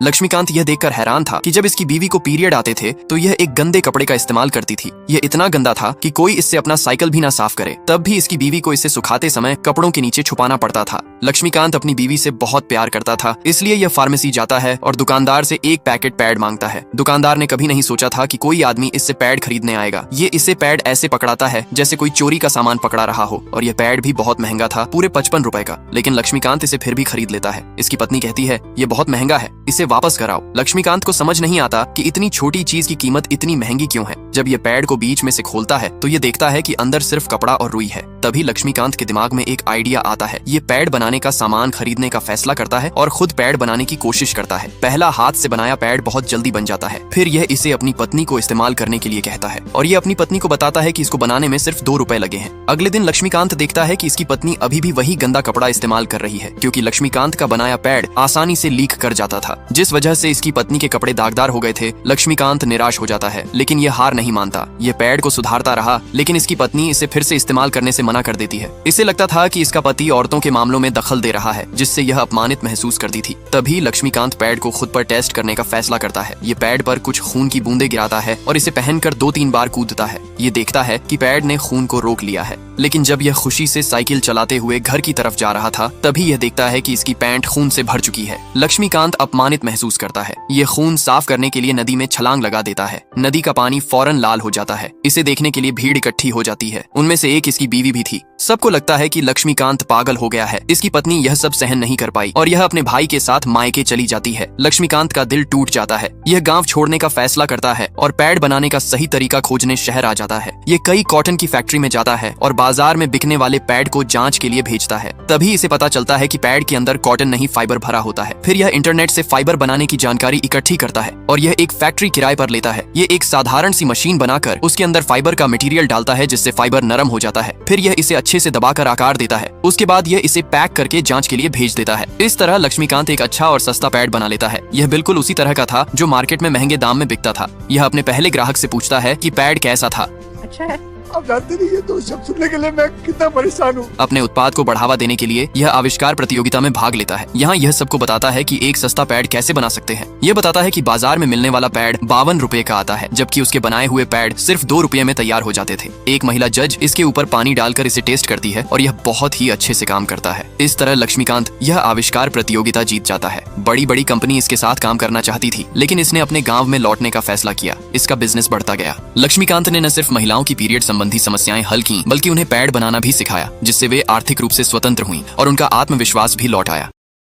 लक्ष्मीकांत यह देखकर हैरान था कि जब इसकी बीवी को पीरियड आते थे तो यह एक गंदे कपड़े का इस्तेमाल करती थी। यह इतना गंदा था कि कोई इससे अपना साइकिल भी ना साफ करे, तब भी इसकी बीवी को इसे सुखाते समय कपड़ों के नीचे छुपाना पड़ता था। लक्ष्मीकांत अपनी बीवी से बहुत प्यार करता था, इसलिए यह फार्मेसी जाता है और दुकानदार से एक पैकेट पैड मांगता है। दुकानदार ने कभी नहीं सोचा था कि कोई आदमी इससे पैड खरीदने आएगा। ये इसे पैड ऐसे पकड़ाता है जैसे कोई चोरी का सामान पकड़ा रहा हो, और यह पैड भी बहुत महंगा था, पूरे 55 रुपए का। लेकिन लक्ष्मीकांत इसे फिर भी खरीद लेता है। इसकी पत्नी कहती है, ये बहुत महंगा है, इसे वापस कराओ। लक्ष्मीकांत को समझ नहीं आता कि इतनी छोटी चीज की कीमत इतनी महंगी क्यों है। जब ये पैड को बीच में से खोलता है तो ये देखता है कि अंदर सिर्फ कपड़ा और रुई है। तभी लक्ष्मीकांत के दिमाग में एक आइडिया आता है। ये पैड बनाने का सामान खरीदने का फैसला करता है और खुद पैड बनाने की कोशिश करता है। पहला हाथ से बनाया पैड बहुत जल्दी बन जाता है। फिर यह इसे अपनी पत्नी को इस्तेमाल करने के लिए कहता है और ये अपनी पत्नी को बताता है कि इसको बनाने में सिर्फ 2 रुपए लगे हैं। अगले दिन लक्ष्मीकांत देखता है कि इसकी पत्नी अभी भी वही गंदा कपड़ा इस्तेमाल कर रही है, क्योंकि लक्ष्मीकांत का बनाया पैड आसानी से लीक कर जाता था, जिस वजह से इसकी पत्नी के कपड़े दागदार हो गए थे। लक्ष्मीकांत निराश हो जाता है, लेकिन ये हार नहीं मानता। ये पैड को सुधारता रहा, लेकिन इसकी पत्नी इसे फिर से इस्तेमाल करने से मना कर देती है। इसे लगता था कि इसका पति औरतों के मामलों में दखल दे रहा है, जिससे यह अपमानित महसूस करती थी। तभी लक्ष्मीकांत पैड को खुद पर टेस्ट करने का फैसला करता है। ये पैड पर कुछ खून की बूंदें गिराता है और इसे पहनकर 2-3 बार कूदता है। ये देखता है कि पैड ने खून को रोक लिया है। लेकिन जब यह खुशी से साइकिल चलाते हुए घर की तरफ जा रहा था, तभी यह देखता है कि इसकी पैंट खून से भर चुकी है। लक्ष्मीकांत अपमानित महसूस करता है। ये खून साफ करने के लिए नदी में छलांग लगा देता है। नदी का पानी फौरन लाल हो जाता है। इसे देखने के लिए भीड़ इकट्ठी हो जाती है। उनमें से एक इसकी बीवी भी थी। सबको लगता है कि लक्ष्मीकांत पागल हो गया है। इसकी पत्नी यह सब सहन नहीं कर पाई और यह अपने भाई के साथ मायके चली जाती है। लक्ष्मीकांत का दिल टूट जाता है। यह गांव छोड़ने का फैसला करता है और पैड बनाने का सही तरीका खोजने शहर आ जाता है। ये कई कॉटन की फैक्ट्री में जाता है और बाजार में बिकने वाले पैड को जांच के लिए भेजता है। तभी इसे पता चलता है कि पैड के अंदर कॉटन नहीं, फाइबर भरा होता है। फिर यह इंटरनेट से फाइबर बनाने की जानकारी इकट्ठी करता है और यह एक फैक्ट्री किराए पर लेता है। ये एक साधारण सी मशीन बनाकर उसके अंदर फाइबर का मटेरियल डालता है, जिससे फाइबर नरम हो जाता है। फिर यह इसे अच्छे से दबाकर आकार देता है। उसके बाद यह इसे पैक करके जांच के लिए भेज देता है। इस तरह लक्ष्मीकांत एक अच्छा और सस्ता पैड बना लेता है। यह बिल्कुल उसी तरह का था जो मार्केट में महंगे दाम में बिकता था। यह अपने पहले ग्राहक से पूछता है कि पैड कैसा था। अच्छा है। आप जानते नहीं, ये तो शब्द सुनने के लिए मैं कितना परेशान हूँ। अपने उत्पाद को बढ़ावा देने के लिए यह आविष्कार प्रतियोगिता में भाग लेता है। यहाँ यह सबको बताता है कि एक सस्ता पैड कैसे बना सकते हैं। यह बताता है कि बाजार में मिलने वाला पैड 52 रुपए का आता है, जबकि उसके बनाए हुए पैड सिर्फ 2 रुपए में तैयार हो जाते थे। एक महिला जज इसके ऊपर पानी डालकर इसे टेस्ट करती है और यह बहुत ही अच्छे से काम करता है। इस तरह लक्ष्मीकांत यह आविष्कार प्रतियोगिता जीत जाता है। बड़ी बड़ी कंपनी इसके साथ काम करना चाहती थी, लेकिन इसने अपने गाँव में लौटने का फैसला किया। इसका बिजनेस बढ़ता गया। लक्ष्मीकांत ने न सिर्फ महिलाओं की पीरियड संबंधी समस्याएं हल की, बल्कि उन्हें पैड बनाना भी सिखाया, जिससे वे आर्थिक रूप से स्वतंत्र हुईं और उनका आत्मविश्वास भी लौट आया।